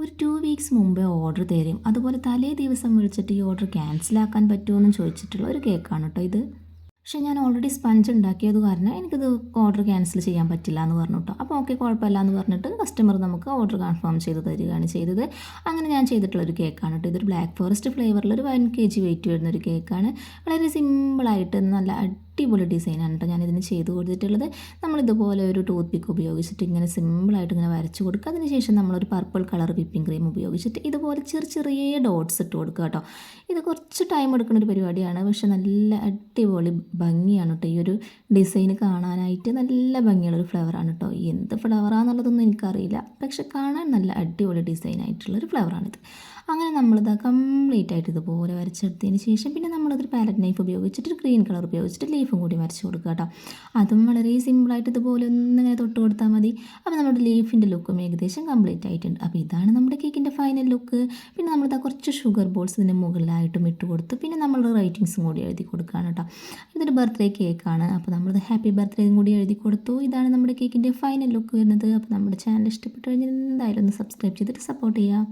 ഒരു 2 വീക്സ് മുമ്പേ ഓർഡർ തരും. അതുപോലെ തലേ ദിവസം വിളിച്ചിട്ട് ഈ ഓർഡർ ക്യാൻസലാക്കാൻ പറ്റുമോ എന്ന് ചോദിച്ചിട്ടുള്ള ഒരു കേക്കാണ് കേട്ടോ ഇത്. പക്ഷേ ഞാൻ ഓൾറെഡി സ്പഞ്ച് ഉണ്ടാക്കിയത് കാരണം എനിക്കിത് ഓർഡർ ക്യാൻസൽ ചെയ്യാൻ പറ്റില്ല എന്ന് പറഞ്ഞു കേട്ടോ. അപ്പോൾ ഓക്കെ കുഴപ്പമില്ല എന്ന് പറഞ്ഞിട്ട് കസ്റ്റമർ നമുക്ക് ഓർഡർ കൺഫേം ചെയ്ത് തരികയാണ് ചെയ്തത്. അങ്ങനെ ഞാൻ ചെയ്തിട്ടുള്ളൊരു കേക്കാണ് കേട്ടോ. ഇതൊരു ബ്ലാക്ക് ഫോറസ്റ്റ് ഫ്ലേവറിൽ ഒരു 1 kg വെയിറ്റ് വരുന്നൊരു കേക്കാണ്. വളരെ സിമ്പിളായിട്ട് നല്ല അടിപൊളി ഡിസൈനാണ് കേട്ടോ ഞാനിതിന് ചെയ്ത് കൊടുത്തിട്ടുള്ളത്. നമ്മളിതുപോലെ ഒരു ടൂത്ത് പിക്ക് ഉപയോഗിച്ചിട്ട് ഇങ്ങനെ സിമ്പിളായിട്ട് ഇങ്ങനെ വരച്ച് കൊടുക്കുക. അതിനുശേഷം നമ്മളൊരു പർപ്പിൾ കളർ വിപ്പിംഗ് ക്രീം ഉപയോഗിച്ചിട്ട് ഇതുപോലെ ചെറിയ ഡോട്ട്സ് ഇട്ട് കൊടുക്കുക കേട്ടോ. ഇത് കുറച്ച് ടൈം എടുക്കുന്ന ഒരു പരിപാടിയാണ്, പക്ഷെ നല്ല അടിപൊളി ഭംഗിയാണ് കേട്ടോ. ഈ ഒരു ഡിസൈൻ കാണാനായിട്ട് നല്ല ഭംഗിയുള്ളൊരു ഫ്ലവറാണ് കേട്ടോ. എന്ത് ഫ്ലവറാണെന്നുള്ളതൊന്നും എനിക്കറിയില്ല, പക്ഷെ കാണാൻ നല്ല അടിപൊളി ഡിസൈനായിട്ടുള്ളൊരു ഫ്ലവറാണിത്. അങ്ങനെ നമ്മളിത് കംപ്ലീറ്റ് ആയിട്ട് ഇതുപോലെ വരച്ചെടുത്തതിന് ശേഷം പിന്നെ നമ്മളതൊരു പാലറ്റ് നൈഫ് ഉപയോഗിച്ചിട്ട് ഗ്രീൻ കളർ ഉപയോഗിച്ചിട്ട് ലീഫും കൂടി വരച്ച് കൊടുക്കുക കേട്ടോ. അതും വളരെ സിമ്പിളായിട്ട് ഇതുപോലെ ഒന്നിങ്ങനെ തൊട്ട് കൊടുത്താൽ മതി. അപ്പോൾ നമ്മുടെ ലീഫിൻ്റെ ലുക്കും ഏകദേശം കംപ്ലീറ്റ് ആയിട്ടുണ്ട്. അപ്പോൾ ഇതാണ് നമ്മുടെ കേക്കിൻ്റെ ഫൈനൽ ലുക്ക്. പിന്നെ നമ്മളിതാ കുറച്ച് ഷുഗർ ബോൾസ് ഇതിൻ്റെ മുകളിലായിട്ടും ഇട്ട് കൊടുത്ത് പിന്നെ നമ്മൾ റൈറ്റിങ്സും കൂടി എഴുതി കൊടുക്കുകയാണ് കേട്ടോ. ഇതൊരു ബർത്ത്ഡേ കേക്കാണ്. അപ്പോൾ നമ്മളിത് ഹാപ്പി ബർത്ത്ഡേയും കൂടി എഴുതി കൊടുത്തു. ഇതാണ് നമ്മുടെ കേക്കിൻ്റെ ഫൈനൽ ലുക്ക് വരുന്നത്. അപ്പോൾ നമ്മുടെ ചാനൽ ഇഷ്ടപ്പെട്ടു കഴിഞ്ഞാൽ എന്തായാലും ഒന്ന് സബ്സ്ക്രൈബ് ചെയ്തിട്ട് സപ്പോർട്ട് ചെയ്യുക.